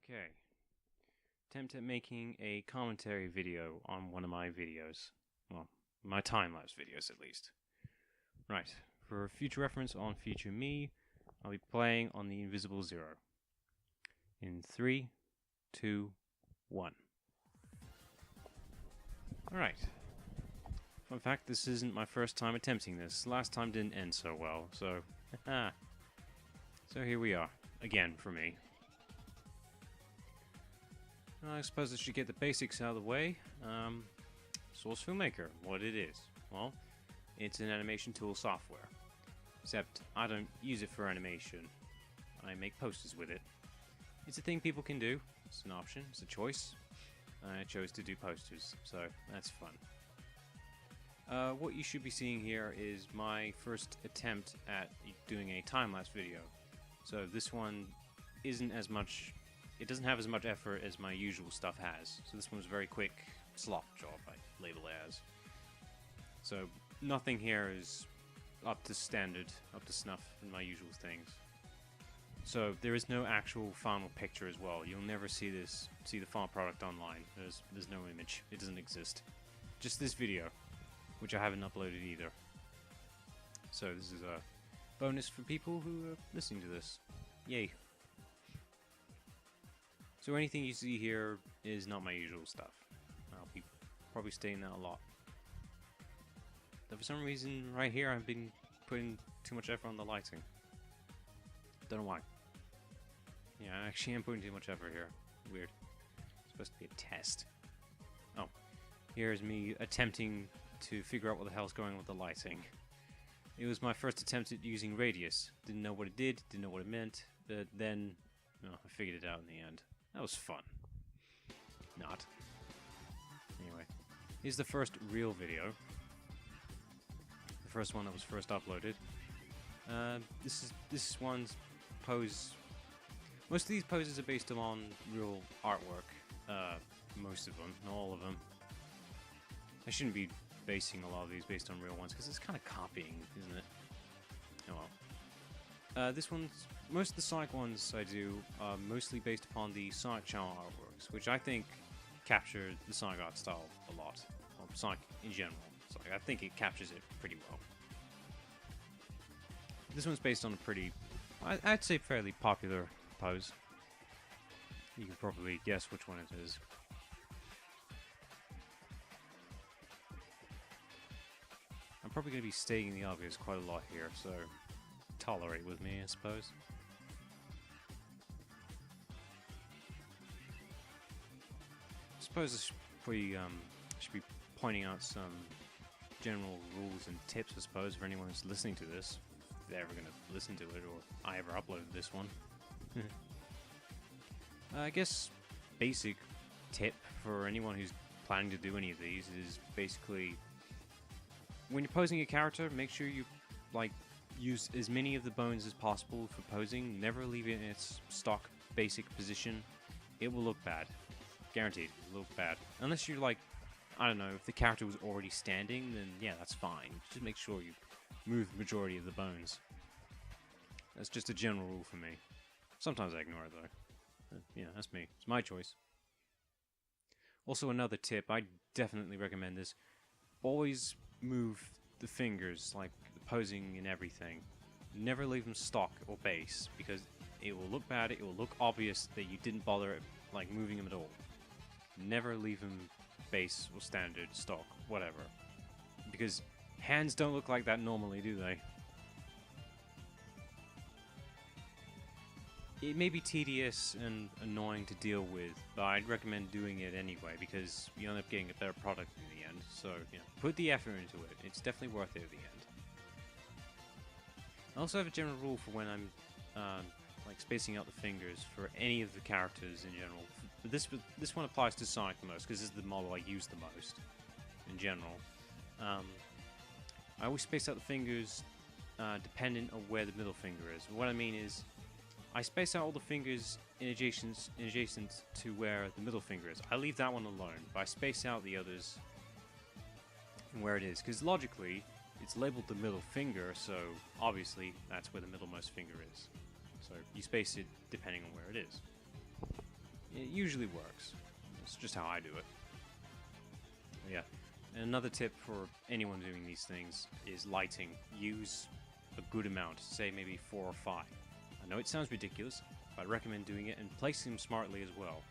Okay. Attempt at making a commentary video on one of my videos. Well, my time-lapse videos at least. Right. For future reference on future me, I'll be playing on the Invisible Zero. In 3, 2, 1. Alright. Fun fact, this isn't my first time attempting this. Last time didn't end so well, so... So here we are. Again, for me. I suppose I should get the basics out of the way. Source Filmmaker, what it is. Well, it's an animation tool software. Except, I don't use it for animation. I make posters with it. It's a thing people can do. It's an option. It's a choice. I chose to do posters, so that's fun. What you should be seeing here is my first attempt at doing a time-lapse video. So this one isn't as much... It doesn't have as much effort as my usual stuff has. So this one's a very quick slop job, I label it as. So nothing here is up to standard, up to snuff in my usual things. So there is no actual final picture as well. You'll never see the final product online. There's no image. It doesn't exist. Just this video, which I haven't uploaded either. So this is a bonus for people who are listening to this. Yay. So anything you see here is not my usual stuff. I'll be probably stating that a lot. But for some reason, right here, I've been putting too much effort on the lighting. Don't know why. Yeah, I actually am putting too much effort here. Weird. It's supposed to be a test. Oh. Here's me attempting to figure out what the hell's going on with the lighting. It was my first attempt at using radius. Didn't know what it did, didn't know what it meant, but then I figured it out in the end. That was fun. Not. Anyway, here's the first real video. The first one that was first uploaded. This one's pose. Most of these poses are based on real artwork. Most of them, not all of them. I shouldn't be basing a lot of these based on real ones because it's kind of copying, isn't it? Oh well. This one's... Most of the Sonic ones I do are mostly based upon the Sonic channel artworks, which I think capture the Sonic art style a lot. Or Sonic in general. So I think it captures it pretty well. This one's based on a pretty, I'd say fairly popular pose. You can probably guess which one it is. I'm probably going to be stating the obvious quite a lot here, so tolerate with me, I suppose. I suppose we should be pointing out some general rules and tips, I suppose, for anyone who's listening to this. If they're ever going to listen to it, or I ever uploaded this one. I guess basic tip for anyone who's planning to do any of these is basically when you're posing a character, make sure you use as many of the bones as possible for posing. Never leave it in its stock basic position. It will look bad. Guaranteed, it will look bad. Unless you're I don't know, if the character was already standing, then yeah, that's fine. Just make sure you move the majority of the bones. That's just a general rule for me. Sometimes I ignore it though. But, yeah, that's me. It's my choice. Also another tip, I definitely recommend this. Always move the fingers, like the posing and everything. Never leave them stock or base, because it will look bad, it will look obvious that you didn't bother moving them at all. Never leave them base or standard, stock, whatever. Because hands don't look like that normally, do they? It may be tedious and annoying to deal with, but I'd recommend doing it anyway because you end up getting a better product in the end. So, put the effort into it. It's definitely worth it at the end. I also have a general rule for when I'm spacing out the fingers for any of the characters in general. But this one applies to Sonic the most because this is the model I use the most in general. I always space out the fingers dependent on where the middle finger is. What I mean is, I space out all the fingers in adjacent to where the middle finger is. I leave that one alone, but I space out the others from where it is. Because logically, it's labeled the middle finger, so obviously that's where the middlemost finger is. So you space it depending on where it is. It usually works. It's just how I do it. Yeah. And another tip for anyone doing these things is lighting. Use a good amount, say maybe 4 or 5. I know it sounds ridiculous, but I recommend doing it and placing them smartly as well.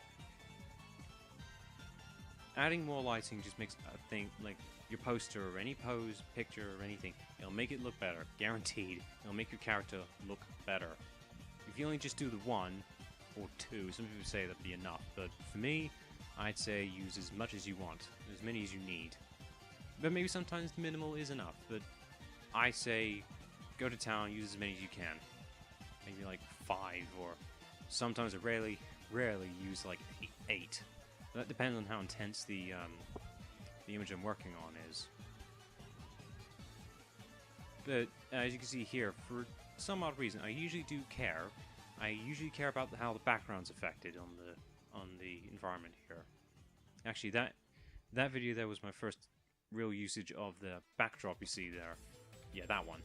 Adding more lighting just makes a thing like your poster or any pose, picture or anything, it'll make it look better, guaranteed. It'll make your character look better. If you only just do the 1 or 2, some people say that'd be enough, but for me, I'd say use as much as you want, as many as you need. But maybe sometimes minimal is enough, but I say go to town, use as many as you can. Maybe like 5, or sometimes I rarely use like 8. That depends on how intense the image I'm working on is. But as you can see here, for some odd reason, I usually do care. I usually care about how the background's affected on the environment here. Actually, that video there was my first real usage of the backdrop you see there. Yeah, that one.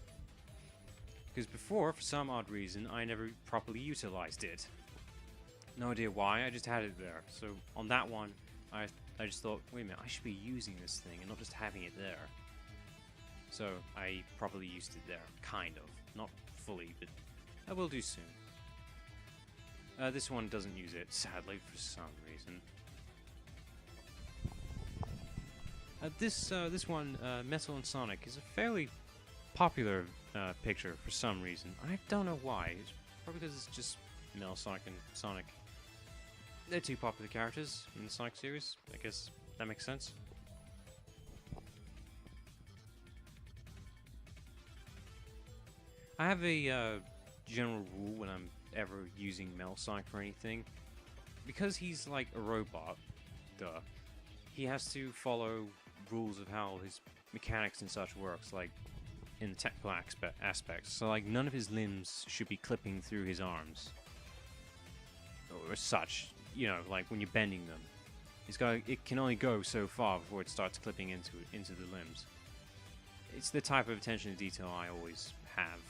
Because before, for some odd reason, I never properly utilized it. No idea why, I just had it there. So on that one, I just thought, wait a minute, I should be using this thing and not just having it there. So I properly used it there, kind of. Not fully, but I will do soon. This one doesn't use it, sadly, for some reason. This one, Metal and Sonic, is a fairly popular picture for some reason. I don't know why. It's probably because it's just Metal Sonic and Sonic. They're two popular characters in the Sonic series. I guess that makes sense. I have a general rule when I'm ever using Metal Sonic for anything. Because he's like a robot, duh, he has to follow rules of how his mechanics and such works, like in the technical aspects. So like none of his limbs should be clipping through his arms. Or such, you know, like when you're bending them. It can only go so far before it starts clipping into the limbs. It's the type of attention to detail I always have.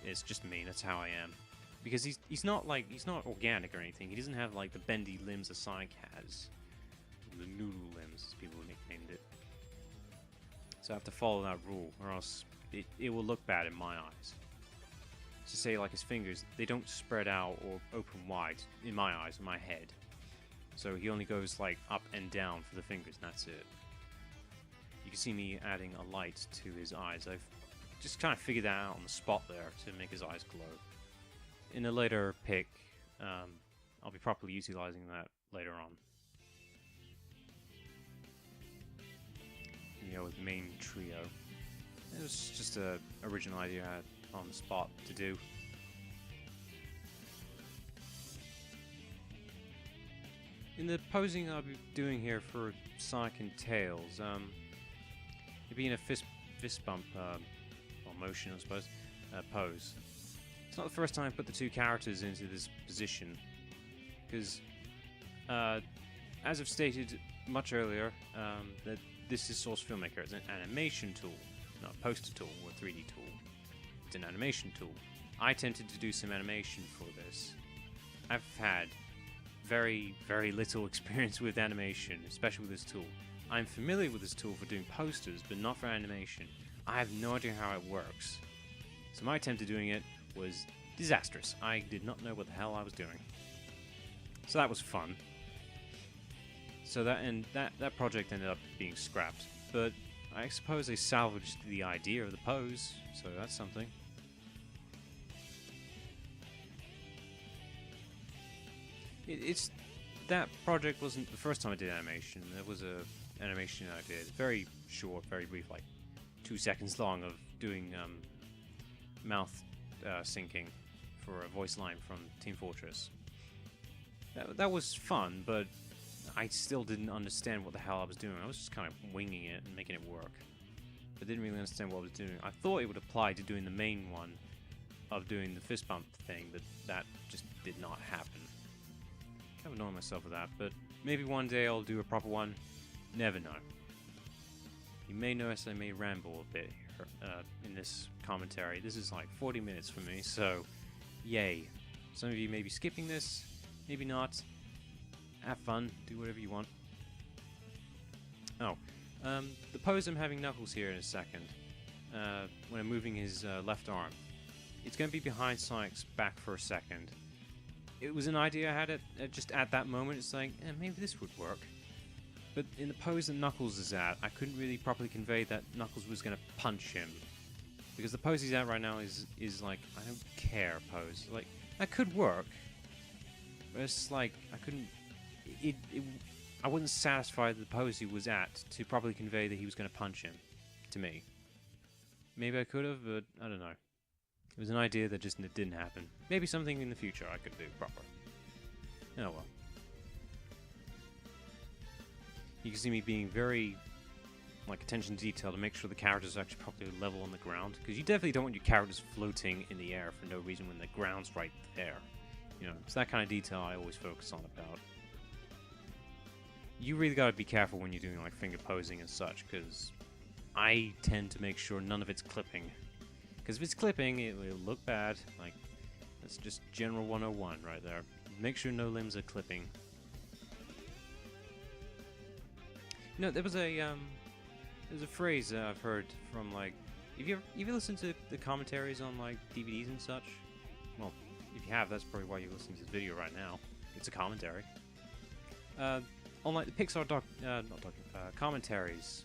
It's just me, that's how I am. Because he's not organic or anything. He doesn't have like the bendy limbs that Sonic has. The noodle limbs, as people nicknamed it. So I have to follow that rule, or else it will look bad in my eyes. To say like his fingers, they don't spread out or open wide in my eyes, in my head. So he only goes like up and down for the fingers, and that's it. You can see me adding a light to his eyes. I've just kind of figured that out on the spot there to make his eyes glow. In a later pick, I'll be properly utilizing that later on. You know, with the main trio. It was just an original idea I had on the spot to do. In the posing I'll be doing here for Sonic and Tails, it'd be in a fist bump, or motion I suppose, pose. It's not the first time I've put the two characters into this position, because as I've stated much earlier, that this is Source Filmmaker. It's an animation tool, not a poster tool or a 3D tool. It's an animation tool. I attempted to do some animation for this. I've had very, very little experience with animation, especially with this tool. I'm familiar with this tool for doing posters, but not for animation. I have no idea how it works. So my attempt at doing it was disastrous. I did not know what the hell I was doing. So that was fun. So that project ended up being scrapped. But I suppose they salvaged the idea of the pose, so that's something. It's that project wasn't the first time I did animation. There was a animation I did, very short, very brief, like 2 seconds long, of doing mouth syncing for a voice line from Team Fortress. That was fun, but I still didn't understand what the hell I was doing. I was just kind of winging it and making it work. I didn't really understand what I was doing. I thought it would apply to doing the main one of doing the fist bump thing, but that just did not happen. Kind of annoying myself with that, but maybe one day I'll do a proper one. Never know. You may notice I may ramble a bit here in this commentary. This is like 40 minutes for me, so yay. Some of you may be skipping this, maybe not. have fun, do whatever you want. Oh, the pose I'm having Knuckles here in a second, when I'm moving his left arm, it's going to be behind Sonic's back for a second. It was an idea I had just at that moment. It's like, maybe this would work. But in the pose that Knuckles is at, I couldn't really properly convey that Knuckles was going to punch him. Because the pose he's at right now is like, I don't care pose. Like, that could work. But it's like, I couldn't... I wasn't satisfied with the pose he was at to properly convey that he was going to punch him. To me. Maybe I could have, but I don't know. It was an idea that just didn't happen. Maybe something in the future I could do proper. Oh well. You can see me being very, like, attention to detail to make sure the characters are actually properly level on the ground. Because you definitely don't want your characters floating in the air for no reason when the ground's right there. You know, it's that kind of detail I always focus on about. You really gotta be careful when you're doing, like, finger posing and such, because I tend to make sure none of it's clipping. Because if it's clipping, it will look bad. Like, that's just general 101 right there. Make sure no limbs are clipping. You know, there was a phrase I've heard from, like, if you listen to the commentaries on, like, DVDs and such? Well, if you have, that's probably why you're listening to this video right now. It's a commentary. On, like, the Pixar commentaries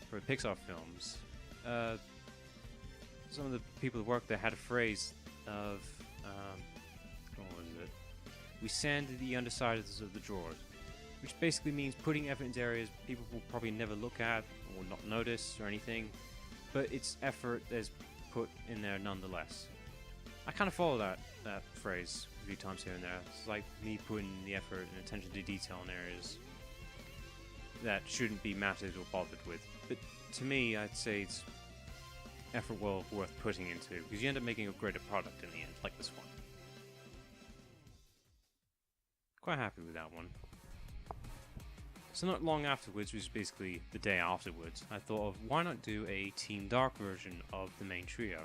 for Pixar films, some of the people that worked there had a phrase of, what was it? We sanded the undersides of the drawers, which basically means putting effort into areas people will probably never look at or not notice or anything, but it's effort that's put in there nonetheless. I kind of follow that phrase a few times here and there. It's like me putting the effort and attention to detail in areas that shouldn't be mattered or bothered with. But to me, I'd say it's effort well worth putting into, because you end up making a greater product in the end, like this one. Quite happy with that one. So not long afterwards, which is basically the day afterwards, I thought of why not do a Team Dark version of the main trio.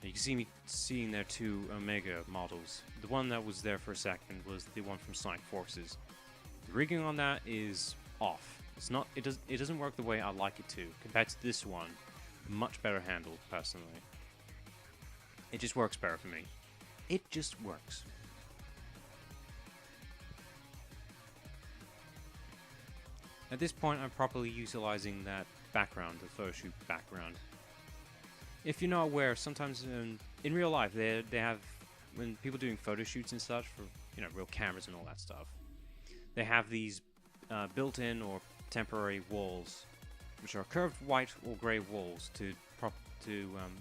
You can see me seeing their two Omega models. The one that was there for a second was the one from Sonic Forces. The rigging on that is off. It's not. It doesn't work the way I like it to. Compared to this one, much better handled personally. It just works better for me. It just works. At this point, I'm properly utilizing that background, the photo shoot background. If you're not aware, sometimes in real life, they have, when people doing photo shoots and such for, you know, real cameras and all that stuff, they have these built-in or temporary walls, which are curved white or grey walls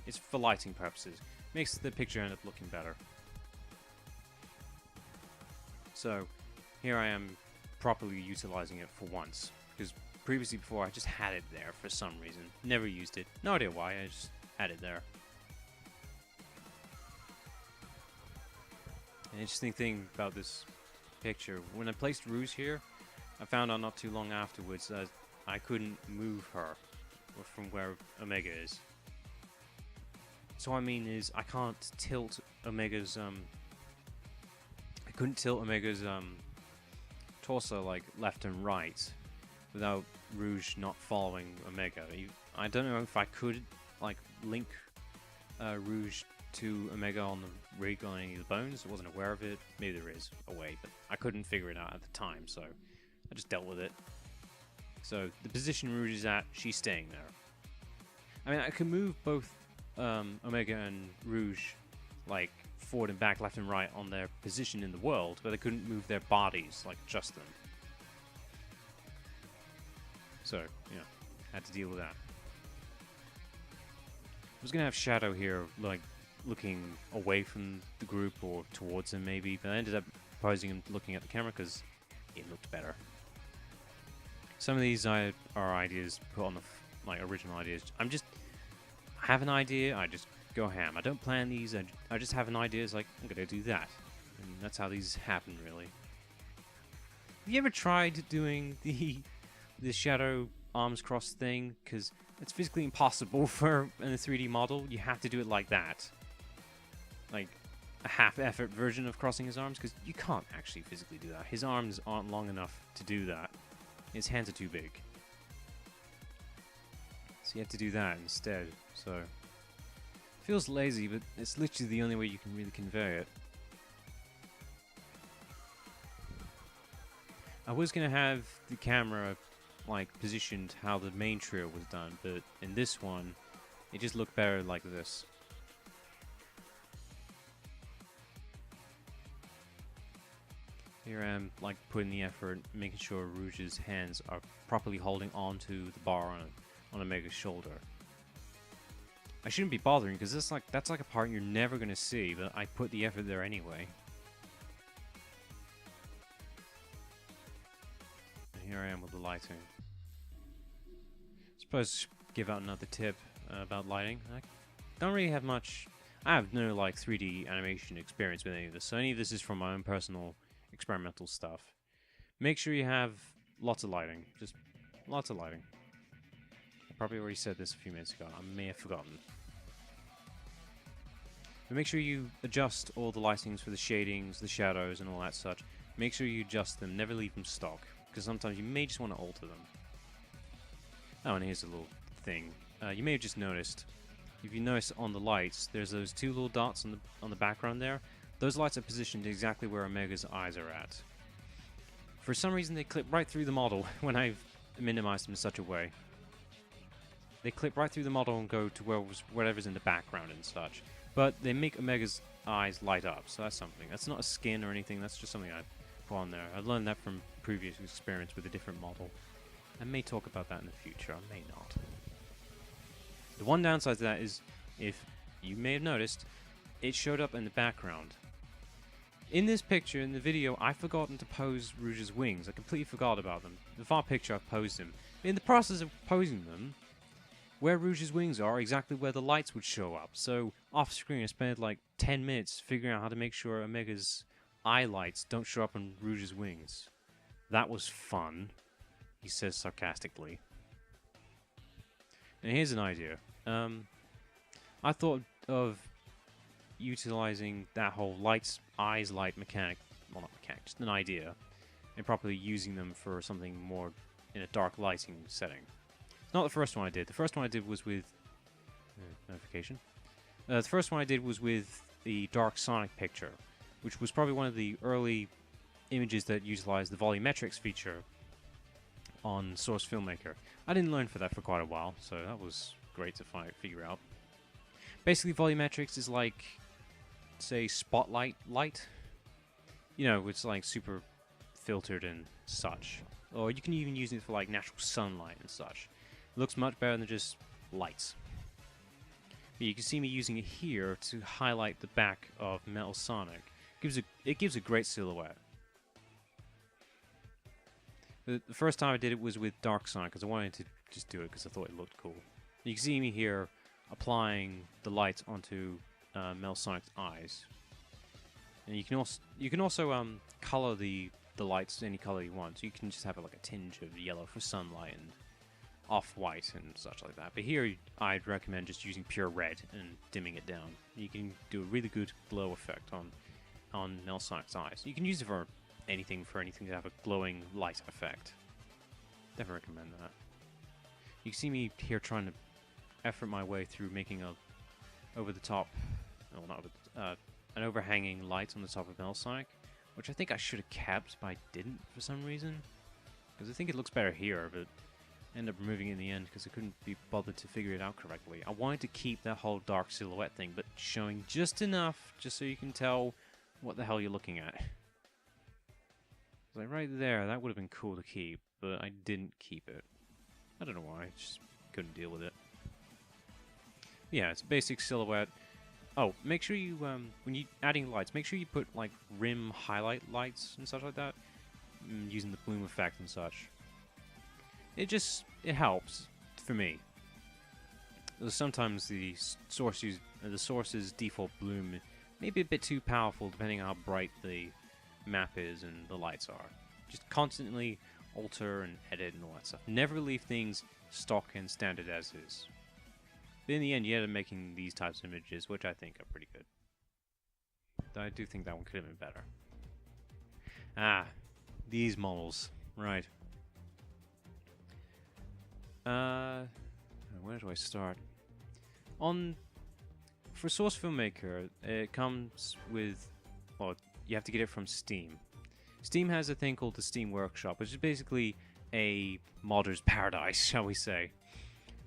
it's for lighting purposes. Makes the picture end up looking better. So here I am properly utilizing it for once, because previously before I just had it there for some reason. Never used it. No idea why, I just had it there. An interesting thing about this picture, when I placed Rouge here, I found out not too long afterwards that I couldn't move her from where Omega is. So what I mean is I can't tilt Omega's I couldn't tilt Omega's torso like left and right without Rouge not following Omega. I don't know if I could like link Rouge to Omega on the rig on any of the bones. I wasn't aware of it. Maybe there is a way, but I couldn't figure it out at the time, so I just dealt with it. So the position Rouge is at, she's staying there. I mean, I can move both Omega and Rouge like forward and back, left and right on their position in the world, but I couldn't move their bodies, like adjust them. So, yeah, had to deal with that. I was gonna have Shadow here, like, looking away from the group or towards him maybe, but I ended up posing him looking at the camera because it looked better. Some of these are ideas put on the like original ideas. I have an idea, I just go ham. I don't plan these, I just have an idea, it's like, I'm gonna do that. And that's how these happen, really. Have you ever tried doing the shadow arms crossed thing? Because it's physically impossible for in a 3D model. You have to do it like that. Like, a half-effort version of crossing his arms, because you can't actually physically do that. His arms aren't long enough to do that. His hands are too big. So you have to do that instead. So feels lazy, but it's literally the only way you can really convey it. I was gonna have the camera like positioned how the main trio was done, but in this one, it just looked better like this. Here I am, like, putting the effort, making sure Rouge's hands are properly holding onto the bar on Omega's shoulder. I shouldn't be bothering, because that's like a part you're never going to see, but I put the effort there anyway. And here I am with the lighting. Suppose give out another tip about lighting. I don't really have much. I have no like 3D animation experience with any of this, so any of this is from my own personal experimental stuff. Make sure you have lots of lighting. Just lots of lighting. I probably already said this a few minutes ago. I may have forgotten. But make sure you adjust all the lightings for the shadings, the shadows, and all that such. Make sure you adjust them. Never leave them stock, because sometimes you may just want to alter them. Oh, and here's a little thing. You may have just noticed. If you notice on the lights, there's those two little dots on the background there. Those lights are positioned exactly where Omega's eyes are at. For some reason, they clip right through the model when I've minimized them in such a way. They clip right through the model and go to whatever's in the background and such. But they make Omega's eyes light up, so that's something. That's not a skin or anything, that's just something I put on there. I learned that from previous experience with a different model. I may talk about that in the future, I may not. The one downside to that is, if you may have noticed, it showed up in the background. In this picture, in the video, I've forgotten to pose Rouge's wings. I completely forgot about them. The far picture, I've posed them. In the process of posing them, where Rouge's wings are exactly where the lights would show up. So, off screen, I spent like 10 minutes figuring out how to make sure Omega's eye lights don't show up on Rouge's wings. That was fun, he says sarcastically. And here's an idea. I thought of utilizing that whole eyes light mechanic, well, not mechanic, just an idea, and properly using them for something more in a dark lighting setting. It's not the first one I did. The first one I did was with notification. The first one I did was with the Dark Sonic picture, which was probably one of the early images that utilized the volumetrics feature on Source Filmmaker. I didn't learn for that for quite a while, so that was great to figure out. Basically, volumetrics is like, say, spotlight light. You know, it's like super filtered and such. Or you can even use it for like natural sunlight and such. It looks much better than just lights. But you can see me using it here to highlight the back of Metal Sonic. It gives a great silhouette. The first time I did it was with Dark Sonic, because I wanted to just do it because I thought it looked cool. You can see me here applying the lights onto Metal Sonic's eyes, and you can also color the lights any color you want. So you can just have like a tinge of yellow for sunlight and off-white and such like that. But here I'd recommend just using pure red and dimming it down. You can do a really good glow effect on Metal Sonic's eyes. You can use it for anything to have a glowing light effect. Definitely recommend that. You can see me here trying to effort my way through making a an overhanging light on the top of Metal Sonic, which I think I should have kept, but I didn't for some reason. Because I think it looks better here, but I ended up removing it in the end because I couldn't be bothered to figure it out correctly. I wanted to keep that whole dark silhouette thing, but showing just enough, just so you can tell what the hell you're looking at. Like right there, that would have been cool to keep, but I didn't keep it. I don't know why, I just couldn't deal with it. Yeah, it's a basic silhouette. Oh, make sure you, when you adding lights, make sure you put like rim highlight lights and such like that, using the bloom effect and such. It helps for me. Sometimes the source's default bloom may be a bit too powerful depending on how bright the map is and the lights are. Just constantly alter and edit and all that stuff. Never leave things stock and standard as is. But in the end, you end up making these types of images, which I think are pretty good. I do think that one could have been better. Ah, these models. Right. Where do I start? For Source Filmmaker, it comes with, well, you have to get it from Steam. Steam has a thing called the Steam Workshop, which is basically a modder's paradise, shall we say,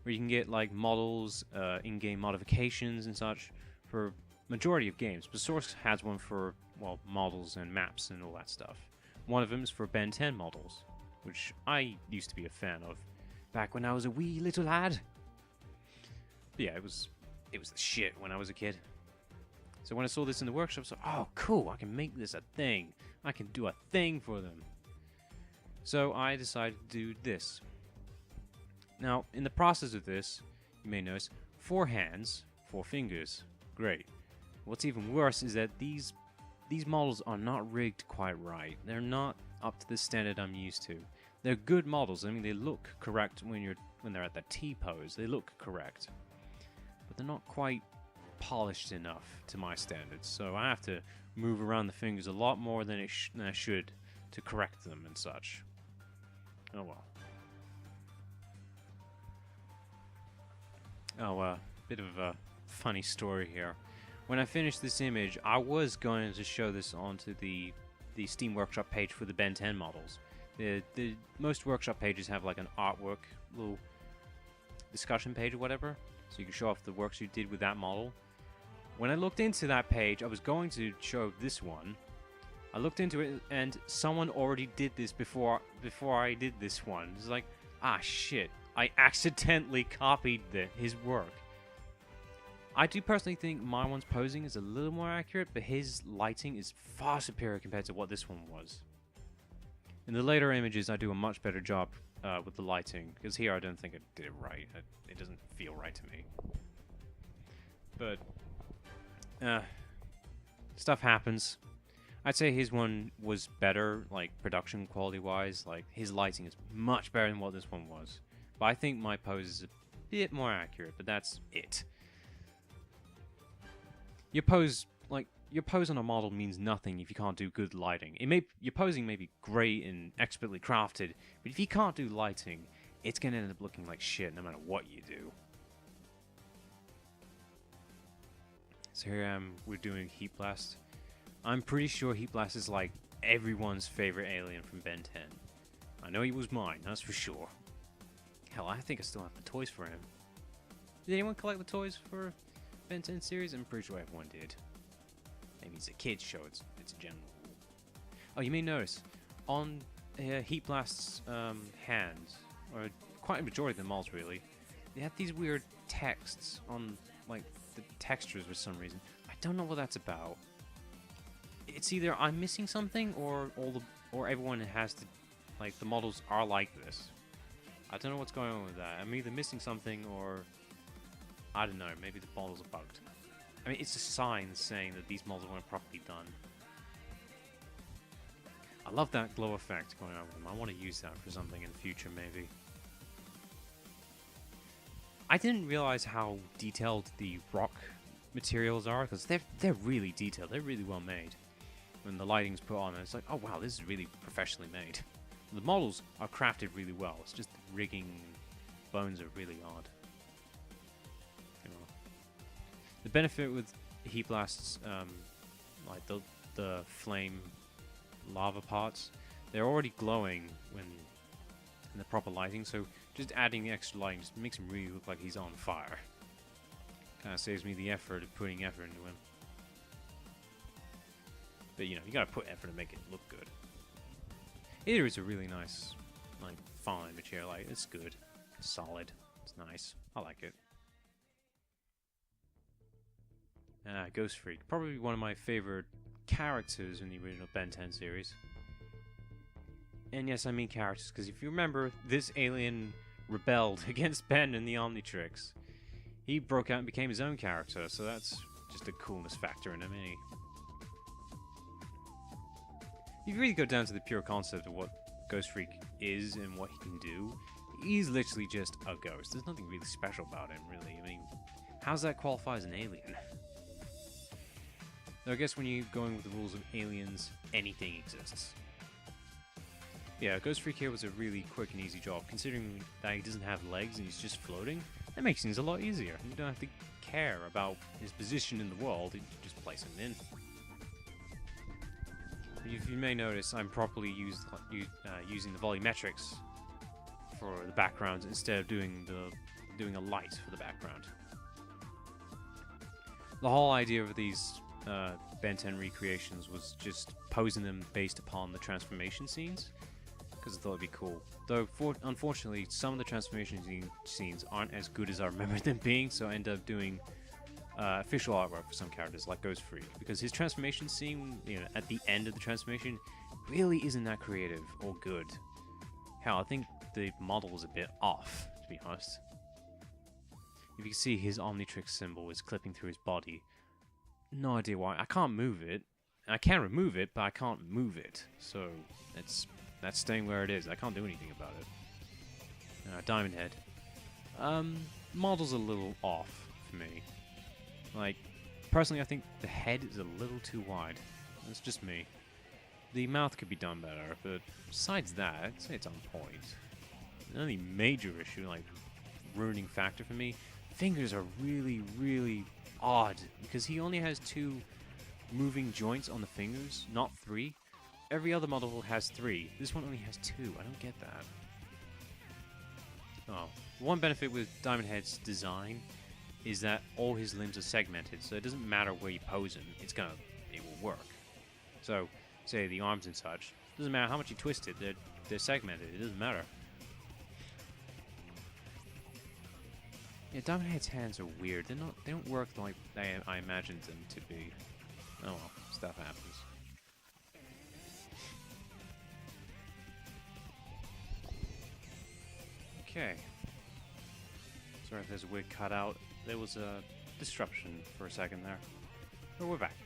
where you can get like models, in-game modifications and such for majority of games. But Source has one for, well, models and maps and all that stuff. One of them is for Ben 10 models, which I used to be a fan of back when I was a wee little lad. But yeah, it was the shit when I was a kid. So when I saw this in the workshop, I was like, oh, cool, I can make this a thing. I can do a thing for them. So I decided to do this. Now, in the process of this, you may notice 4 hands, 4 fingers. Great. What's even worse is that these models are not rigged quite right. They're not up to the standard I'm used to. They're good models. I mean, they look correct when they're at the T pose. They look correct. But they're not quite polished enough to my standards. So I have to move around the fingers a lot more than I should to correct them and such. Oh well. Oh, bit of a funny story here. When I finished this image, I was going to show this onto the Steam Workshop page for the Ben 10 models. The most workshop pages have like an artwork, little discussion page or whatever, so you can show off the works you did with that model. When I looked into that page, I was going to show this one. I looked into it, and someone already did this before I did this one. It's like, ah shit, I accidentally copied his work. I do personally think my one's posing is a little more accurate, but his lighting is far superior compared to what this one was. In the later images, I do a much better job with the lighting, because here I don't think I did it right. It doesn't feel right to me. But stuff happens. I'd say his one was better, like production quality wise. Like his lighting is much better than what this one was. But I think my pose is a bit more accurate, but that's it. Your pose on a model means nothing if you can't do good lighting. Your posing may be great and expertly crafted, but if you can't do lighting, it's gonna end up looking like shit no matter what you do. So here I am, we're doing Heat Blast. I'm pretty sure Heat Blast is like everyone's favorite alien from Ben 10. I know he was mine, that's for sure. Hell, I think I still have the toys for him. Did anyone collect the toys for Ben 10 series? I'm pretty sure everyone did. Maybe it's a kid's show, it's a general rule. Oh, you may notice, on Heat Blast's hands, or quite a majority of the models really, they have these weird texts on like the textures for some reason. I don't know what that's about. It's either I'm missing something or everyone has to, like, the models are like this. I don't know what's going on with that. I'm either missing something or I don't know, maybe the models are bugged. I mean, it's a sign saying that these models weren't properly done. I love that glow effect going on with them. I want to use that for something in the future, maybe. I didn't realize how detailed the rock materials are, because they're really detailed. They're really well made. When the lighting's put on, it's like, oh wow, this is really professionally made. The models are crafted really well. It's just the rigging bones are really odd. You know. The benefit with Heat Blast's, like the flame lava parts, they're already glowing when in the proper lighting, so just adding the extra lighting just makes him really look like he's on fire. Kind of saves me the effort of putting effort into him. But you know, you gotta put effort to make it look good. It is a really nice, like, fine material. Like, it's good, it's solid, it's nice. I like it. Ghost Freak, probably one of my favorite characters in the original Ben 10 series. And yes, I mean characters, because if you remember, this alien rebelled against Ben in the Omnitrix. He broke out and became his own character, so that's just a coolness factor in him, isn't he? If you really go down to the pure concept of what Ghost Freak is and what he can do, he's literally just a ghost. There's nothing really special about him, really. I mean, how's that qualify as an alien? Though I guess when you're going with the rules of aliens, anything exists. Yeah, Ghost Freak here was a really quick and easy job, considering that he doesn't have legs and he's just floating. That makes things a lot easier. You don't have to care about his position in the world, you just place him in. If you may notice, I'm properly using the volumetrics for the backgrounds instead of doing a light for the background. The whole idea of these Ben 10 recreations was just posing them based upon the transformation scenes, because I thought it'd be cool. Though, unfortunately, some of the transformation scenes aren't as good as I remember them being, so I ended up doing official artwork for some characters, like Ghost Freak, because his transformation scene, at the end of the transformation, really isn't that creative or good. Hell, I think the model was a bit off, to be honest. If you can see, his Omnitrix symbol is clipping through his body. No idea why. I can't move it. I can remove it, but I can't move it. So that's staying where it is. I can't do anything about it. Diamond Head. Model's a little off for me. Like, personally, I think the head is a little too wide. That's just me. The mouth could be done better, but besides that, I'd say it's on point. The only major issue, like ruining factor for me, fingers are really, really odd, because he only has 2 moving joints on the fingers, not 3. Every other model has 3. This one only has 2. I don't get that. Oh. One benefit with Diamond Head's design is that all his limbs are segmented, so it doesn't matter where you pose him, it will work. So, say the arms and such, doesn't matter how much you twist it, they're segmented, it doesn't matter. Yeah, Diamond Head's hands are weird. They don't work like I imagined them to be. Oh well, stuff happens. Okay. Sorry if there's a weird cutout. There was a disruption for a second there. But we're back.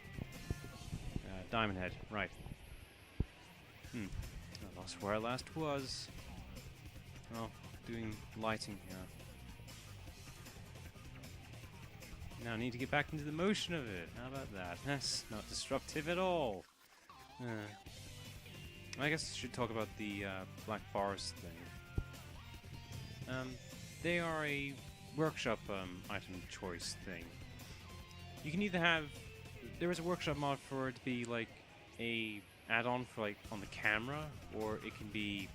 Diamond Head, right. I lost where I last was. Oh, doing lighting here. Now I need to get back into the motion of it. How about that? That's not disruptive at all. I guess I should talk about the Black Forest thing. They are a workshop item choice thing. You can either have... There is a workshop mod for it to be like a add-on for like on the camera, or it can be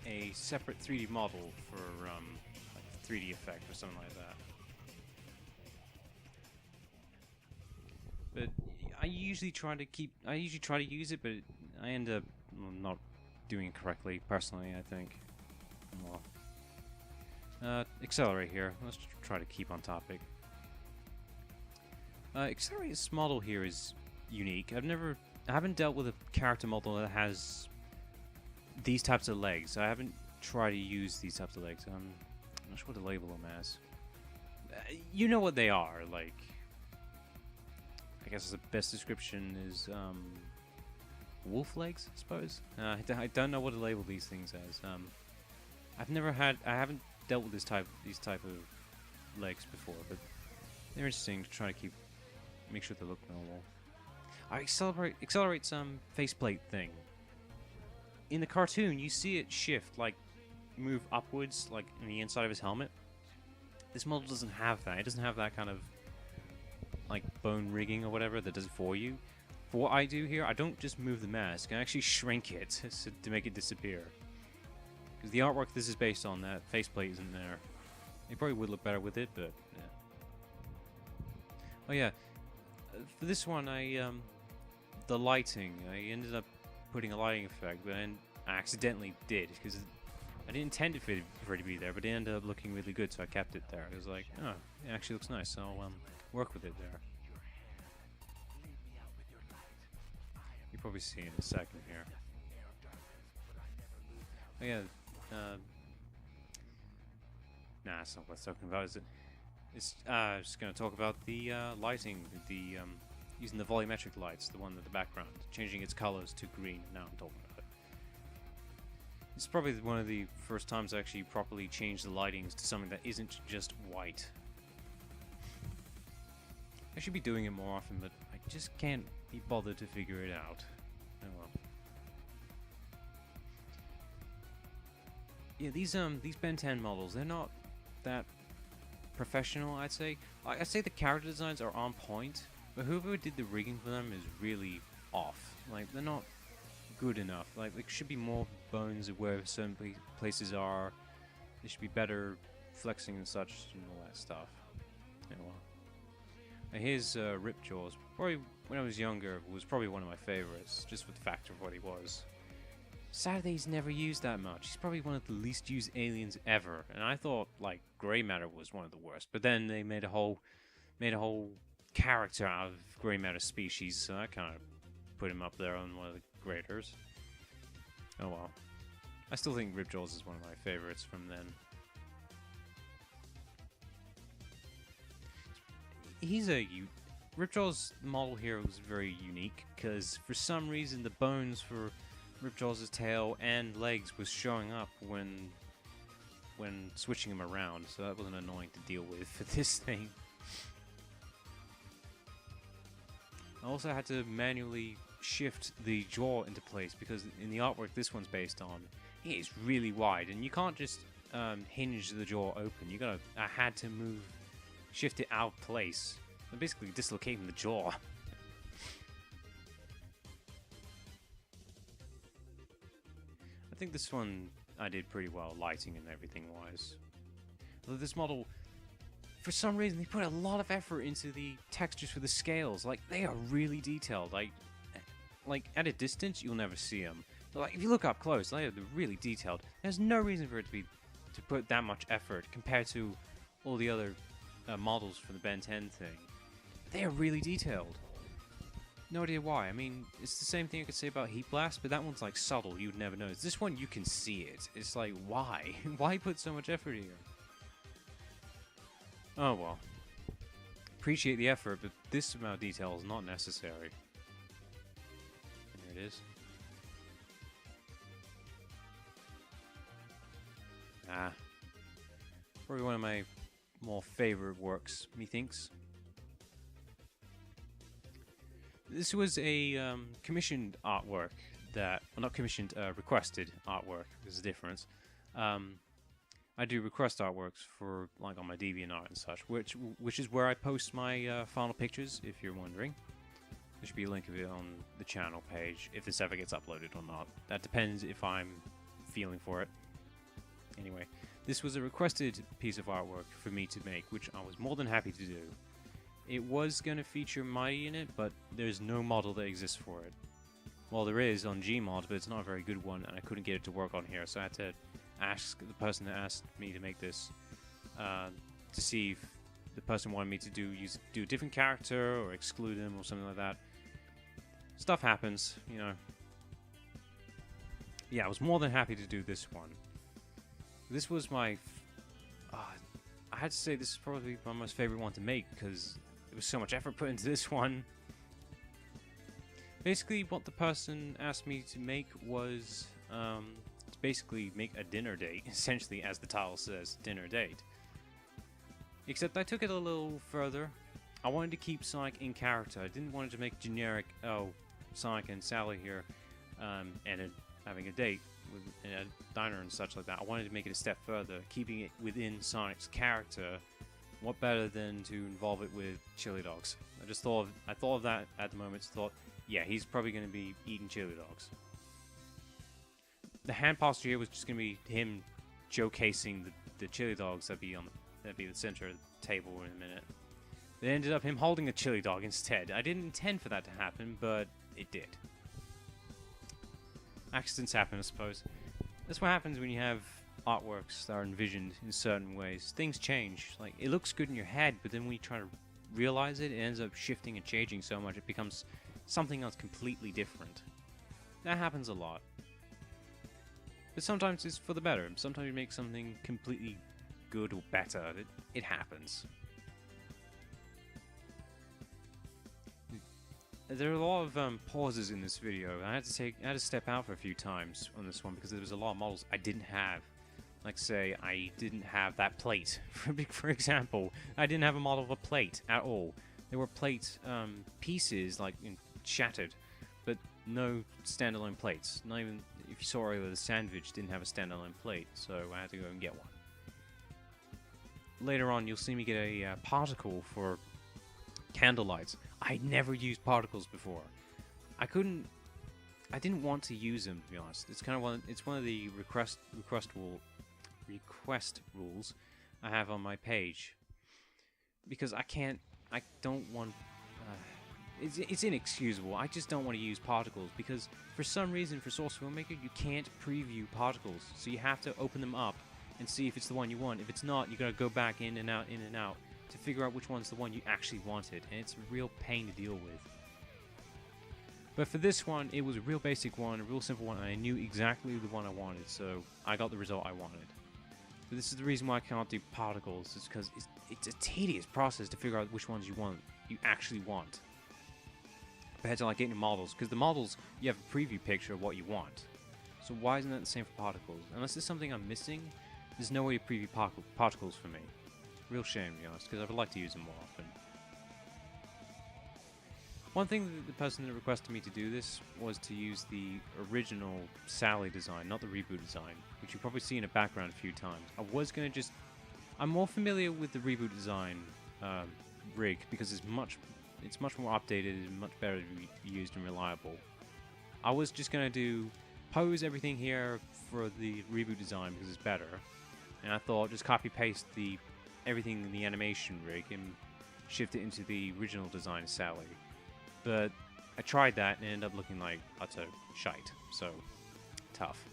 a separate 3D model for like 3D effect or something like that. But I usually try to use it, but I end up not doing it correctly, personally, I think. Well, Accelerate here. Let's try to keep on topic. Accelerate's model here is unique. I haven't dealt with a character model that has these types of legs. I haven't tried to use these types of legs. I'm not sure what to label them as. You know what they are, like... I guess the best description is wolf legs, I suppose. I don't know what to label these things as. I haven't dealt with these type of legs before, but they're interesting to try to make sure they look normal. Accelerate's faceplate thing. In the cartoon, you see it shift, like move upwards, like in the inside of his helmet. This model doesn't have that. It doesn't have that kind of like bone rigging or whatever that does it for you. For what I do here, I don't just move the mask, I actually shrink it to make it disappear. Because the artwork this is based on, that faceplate isn't there. It probably would look better with it, but yeah. Oh yeah, for this one, the lighting, I ended up putting a lighting effect, but I accidentally did, because I didn't intend for it to be there, but it ended up looking really good, so I kept it there. It was like, oh, it actually looks nice, so I'll work with it there. You'll probably see in a second here. Oh yeah, nah, that's not what I'm talking about, is it? It's just going to talk about the lighting, using the volumetric lights, the one in the background, changing its colors to green. Now I'm talking about it. It's probably one of the first times I actually properly changed the lightings to something that isn't just white. I should be doing it more often, but I just can't be bothered to figure it out. Oh well. Yeah, these Ben 10 models, they're not that professional, I'd say. I'd say the character designs are on point, but whoever did the rigging for them is really off. Like, they're not good enough. Like, there should be more bones of where certain places are. There should be better flexing and such and all that stuff. Yeah, well. And here's Ripjaws. Probably, when I was younger, was probably one of my favorites, just for the fact of what he was. Sadly, he's never used that much. He's probably one of the least used aliens ever, and I thought like Grey Matter was one of the worst. But then they made a whole character out of Grey Matter species, so I kind of put him up there on one of the graders. Oh well. I still think Ripjaws is one of my favorites from then. Ripjaw's model here was very unique because for some reason the bones for Ripjaw's tail and legs was showing up when switching him around, so that wasn't annoying to deal with for this thing. I also had to manually shift the jaw into place because in the artwork this one's based on, it is really wide and you can't just hinge the jaw open. I had to shift it out of place. I'm basically dislocating the jaw. I think this one I did pretty well, lighting and everything wise. Although this model, for some reason, they put a lot of effort into the textures for the scales. Like, they are really detailed. Like at a distance, you'll never see them. But, like, if you look up close, they're really detailed. There's no reason for it to put that much effort compared to all the other models for the Ben 10 thing. They are really detailed. No idea why. I mean, it's the same thing I could say about Heat Blast, but that one's like subtle, you'd never notice. This one, you can see it. It's like, why? Why put so much effort here? Oh well. Appreciate the effort, but this amount of detail is not necessary. There it is. Probably one of my more favorite works, methinks. This was a commissioned artwork that, well, not commissioned, requested artwork. There's a difference. I do request artworks for, like, on my DeviantArt and such, which is where I post my final pictures, if you're wondering. There should be a link of it on the channel page, if this ever gets uploaded or not. That depends if I'm feeling for it. Anyway, this was a requested piece of artwork for me to make, which I was more than happy to do. It was going to feature Mighty in it, but there's no model that exists for it. Well, there is on Gmod, but it's not a very good one, and I couldn't get it to work on here, so I had to ask the person that asked me to make this to see if the person wanted me to do a different character or exclude him or something like that. Stuff happens, you know. Yeah, I was more than happy to do this one. This was my... I had to say this is probably my most favorite one to make because there was so much effort put into this one. Basically, what the person asked me to make was to basically make a dinner date, essentially, as the title says, dinner date. Except I took it a little further. I wanted to keep Sonic in character. I didn't want it to make generic, oh, Sonic and Sally here, and having a date in a diner and such like that. I wanted to make it a step further, keeping it within Sonic's character. What better than to involve it with chili dogs? I thought of that at the moment. Thought, yeah, he's probably going to be eating chili dogs. The hand posture here was just going to be him showcasing the chili dogs that'd be the center of the table in a minute. It ended up him holding a chili dog instead. I didn't intend for that to happen, but it did. Accidents happen, I suppose. That's what happens when you have artworks that are envisioned in certain ways. Things change. Like, it looks good in your head, but then when you try to realize it, it ends up shifting and changing so much it becomes something else completely different. That happens a lot. But sometimes it's for the better. Sometimes you make something completely good or better. It happens. There are a lot of pauses in this video. I had to step out for a few times on this one because there was a lot of models I didn't have. Like, say, I didn't have that plate. For example, I didn't have a model of a plate at all. There were plate pieces, like, shattered, but no standalone plates. Not even, if you saw earlier, the sandwich didn't have a standalone plate, so I had to go and get one. Later on, you'll see me get a particle for candlelights. I never used particles before. I didn't want to use them, to be honest. It's kind of one of the request rules I have on my page, because I don't want. It's inexcusable. I just don't want to use particles because for some reason for Source Filmmaker you can't preview particles, so you have to open them up and see if it's the one you want. If it's not, you gotta go back in and out to figure out which one's the one you actually wanted, and it's a real pain to deal with. But for this one, it was a real basic one, a real simple one, and I knew exactly the one I wanted, so I got the result I wanted. But this is the reason why I can't do particles, is because it's a tedious process to figure out which ones you actually want. Compared to like getting models, because the models, you have a preview picture of what you want. So why isn't that the same for particles? Unless there's something I'm missing, there's no way to preview particles for me. Real shame, to be honest, because I would like to use them more often. One thing that the person that requested me to do this was to use the original Sally design, not the reboot design, which you'll probably see in the background a few times. I'm more familiar with the reboot design rig because it's much more updated and much better to be used and reliable. I was just going to pose everything here for the reboot design because it's better, and I thought just copy paste everything in the animation rig and shift it into the original design Sally. But I tried that and it ended up looking like utter shite, so tough.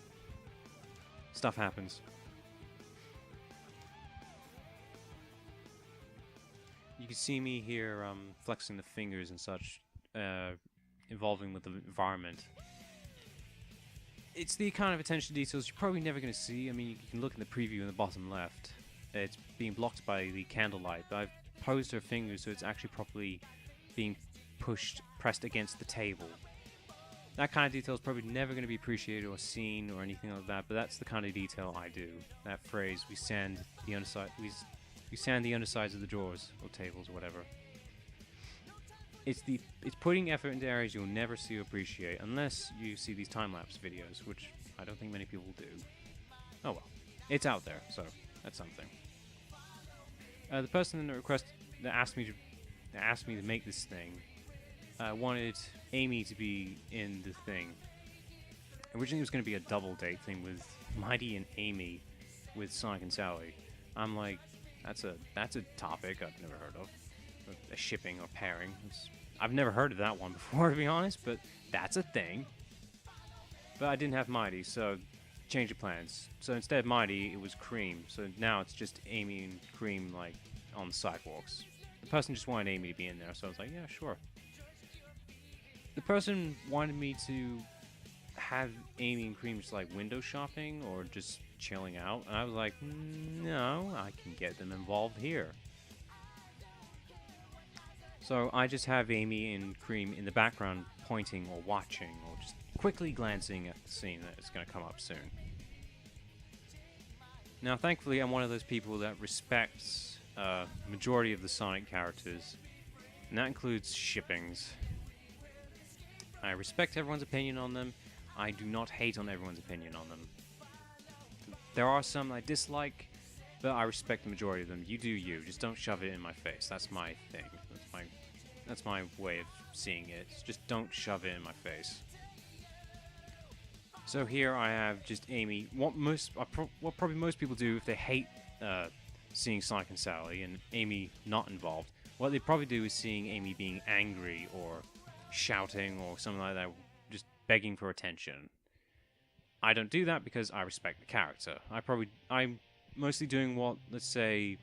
Stuff happens. You can see me here flexing the fingers and such, involving with the environment. It's the kind of attention to details you're probably never going to see. I mean, you can look in the preview in the bottom left. It's being blocked by the candlelight, but I've posed her fingers so it's actually properly being pressed against the table. That kind of detail is probably never going to be appreciated or seen or anything like that, but that's the kind of detail I do. That phrase, we sand the underside, we sand the undersides of the drawers or tables or whatever. It's putting effort into areas you'll never see or appreciate unless you see these time-lapse videos, which I don't think many people do. Oh well, it's out there, so that's something. The person that asked me to make this thing wanted Amy to be in the thing. Originally it was going to be a double date thing with Mighty and Amy with Sonic and Sally. I'm like, that's a topic I've never heard of. A shipping or pairing. I've never heard of that one before, to be honest, but that's a thing. But I didn't have Mighty, so changed the plans. So instead of Mighty, it was Cream. So now it's just Amy and Cream, like, on the sidewalks. The person just wanted Amy to be in there, so I was like, yeah, sure. The person wanted me to have Amy and Cream just like window shopping or just chilling out, and I was like, no, I can get them involved here. So I just have Amy and Cream in the background pointing or watching or just quickly glancing at the scene that is going to come up soon. Now thankfully I'm one of those people that respects majority of the Sonic characters, and that includes shippings. I respect everyone's opinion on them. I do not hate on everyone's opinion on them. There are some I dislike, but I respect the majority of them. You do you. Just don't shove it in my face. That's my thing. That's my way of seeing it. Just don't shove it in my face. So here I have just Amy. What probably most people do if they hate seeing Sonic and Sally and Amy not involved, what they probably do is seeing Amy being angry or shouting or something like that, just begging for attention. I don't do that because I respect the character. I'm mostly doing what, let's say,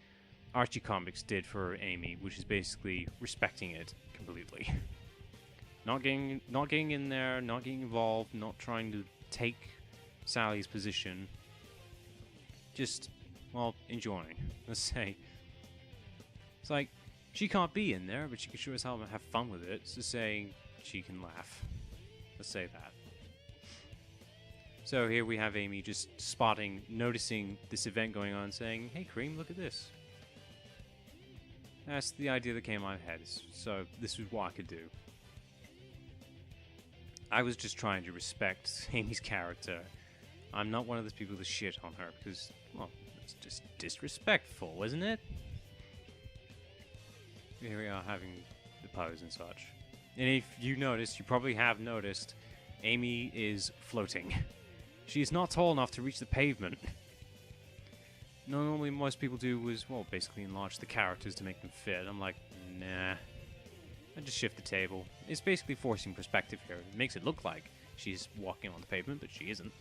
Archie Comics did for Amy, which is basically respecting it completely. Not getting in there, not getting involved, not trying to take Sally's position. Just, well, enjoying. Let's say. It's like, she can't be in there, but she can sure as hell have fun with it. So saying she can laugh. Let's say that. So here we have Amy just noticing this event going on, saying, "Hey, Cream, look at this." That's the idea that came in my head, so this was what I could do. I was just trying to respect Amy's character. I'm not one of those people that shit on her, because, well, it's just disrespectful, isn't it? Here we are having the pose and such. And if you noticed, you probably have noticed, Amy is floating. She is not tall enough to reach the pavement. Normally most people do is, well, basically enlarge the characters to make them fit. I'm like, nah. I just shift the table. It's basically forcing perspective here. It makes it look like she's walking on the pavement, but she isn't.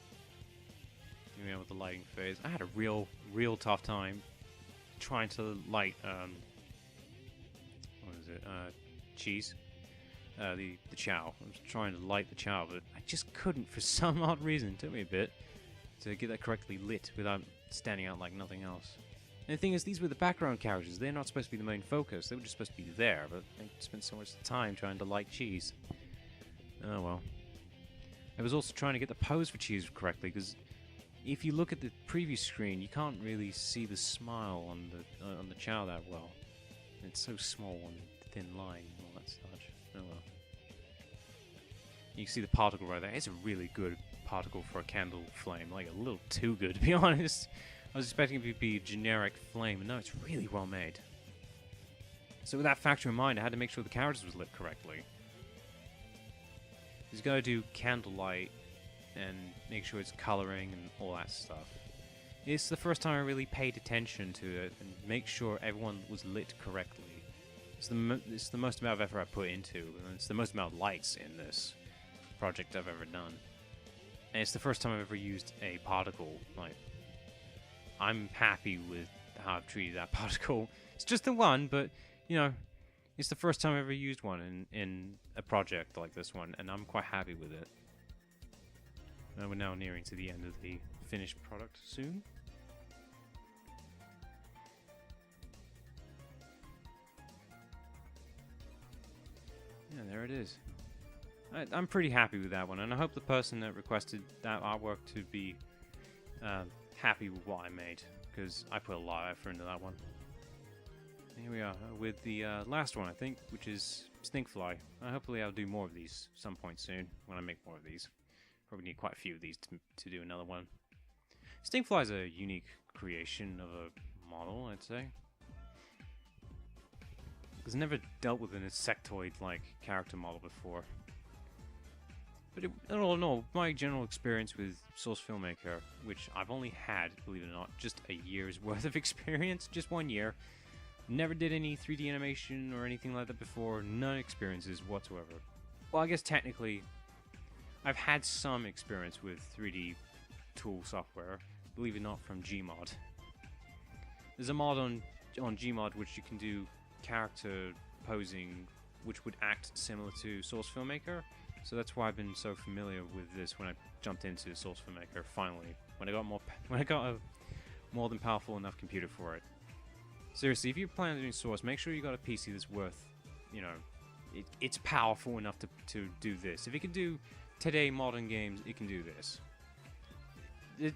Here we are with the lighting phase. I had a real tough time trying to light, what is it, cheese? The chow. I was trying to light the chow, but I just couldn't for some odd reason. It took me a bit to get that correctly lit without standing out like nothing else. And the thing is, these were the background characters. They're not supposed to be the main focus. They were just supposed to be there, but I spent so much time trying to light cheese. Oh well. I was also trying to get the pose for cheese correctly, because if you look at the preview screen, you can't really see the smile on the chow that well. It's so small on the thin line and all that such. Oh well. You can see the particle right there. It's a really good particle for a candle flame. Like, a little too good, to be honest. I was expecting it to be a generic flame, and no, it's really well made. So with that factor in mind, I had to make sure the characters was lit correctly. Just gotta do candlelight and make sure it's coloring and all that stuff. It's the first time I really paid attention to it and make sure everyone was lit correctly. It's the most amount of effort I put into, and it's the most amount of lights in this project I've ever done. And it's the first time I've ever used a particle. Like, I'm happy with how I've treated that particle. It's just the one, but, you know, it's the first time I've ever used one in a project like this one, and I'm quite happy with it. We're now nearing to the end of the finished product soon. Yeah, there it is. I'm pretty happy with that one, and I hope the person that requested that artwork to be happy with what I made, because I put a lot of effort into that one. Here we are with the last one, I think, which is Stinkfly. Hopefully I'll do more of these some point soon, when I make more of these. Probably need quite a few of these to do another one. Stinkfly is a unique creation of a model, I'd say. Because I've never dealt with an insectoid-like character model before. But all in all, my general experience with Source Filmmaker, which I've only had, believe it or not, just a year's worth of experience, just 1 year. Never did any 3D animation or anything like that before, none experiences whatsoever. Well, I guess technically, I've had some experience with 3D tool software, believe it or not, from Gmod. There's a mod on Gmod which you can do character posing, which would act similar to Source Filmmaker. So that's why I've been so familiar with this when I jumped into Source Filmmaker finally, when I got a more than powerful enough computer for it. Seriously, if you're planning on doing Source, make sure you got a PC that's worth, you know, it's powerful enough to do this. If it can do today modern games, it can do this.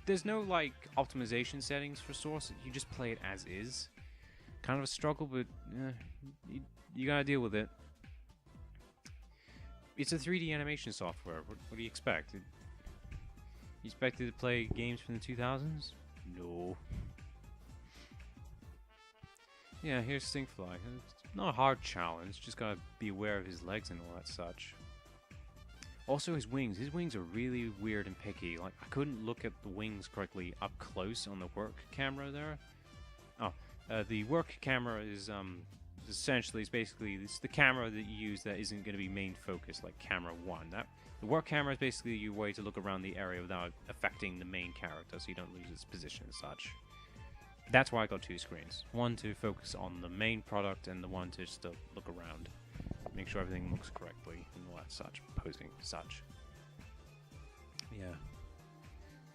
There's no like optimization settings for Source. You just play it as is. Kind of a struggle, but you gotta deal with it. It's a 3D animation software. What do you expect? You expected to play games from the 2000s? No. Yeah, here's Stinkfly. It's not a hard challenge, just gotta be aware of his legs and all that such. Also his wings. His wings are really weird and picky. Like, I couldn't look at the wings correctly up close on the work camera there. Oh, the work camera is essentially, it's the camera that you use that isn't going to be main focus, like camera 1. The work camera is basically your way to look around the area without affecting the main character, so you don't lose its position and such. That's why I got 2 screens. One to focus on the main product, and the one to just look around. Make sure everything looks correctly, and all that such, posing such. Yeah.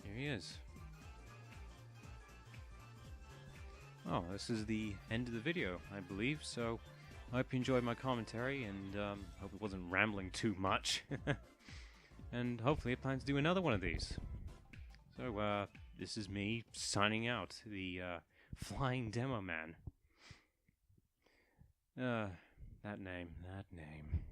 Here he is. Oh, this is the end of the video, I believe, so I hope you enjoyed my commentary, and hope it wasn't rambling too much. And hopefully I plan to do another one of these. So, this is me signing out, the Flying Demo Man. That name, that name.